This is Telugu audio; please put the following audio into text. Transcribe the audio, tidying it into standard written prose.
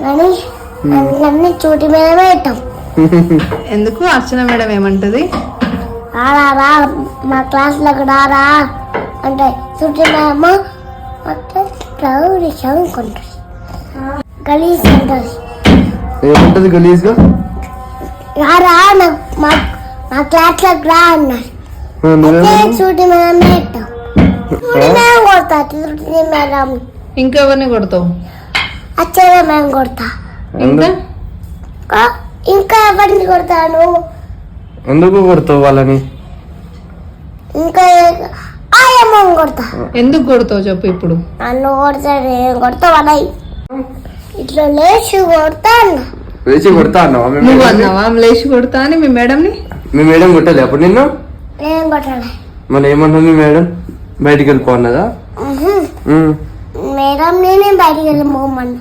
కానీ అన్నీ చూటి మీద పెట్టాం. ఎందుకు అర్చన మేడం ఏమంటది? రా మా క్లాస్లోకి రారా అంటే చూటి మేమో మొత్తం చదువుకుంటుంది. గలీజ్ అంటుంది. ఏమంటది గలీజ్గా? రా మా క్లాస్లోకి రా అన్నారు. చూటి మేడం పెట్టాం. చూటి మేడం కొడతా. చూటి మేడం ఇంకెవరిని కొడతావు? అచ్చగా మేము కొడతా. ఇంకా ఎవరిని కొడతాను? ఎందుకు కొడతావు వాళ్ళని? ఇంకా ఆయమ్మని కొడతా. ఎందుకు కొడతావు చెప్పు ఇప్పుడు? నన్ను కొడతాడు. ఏం కొడతా వాళ్ళవి ఇట్లా లేచి కొడతా అన్న. లేచి కొడతా అన్నావా? నువ్వు అన్నావా లేచి కొడతా అని మీ మేడంని? మీ మేడం కొట్టలే అప్పుడు నిన్ను? ఏం కొట్టాలి? మరి ఏమంటుంది మేడం? బయటికి వెళ్ళిపోన్నదా? మేడం నేనే బయటికి వెళ్ళిపోమన్నా.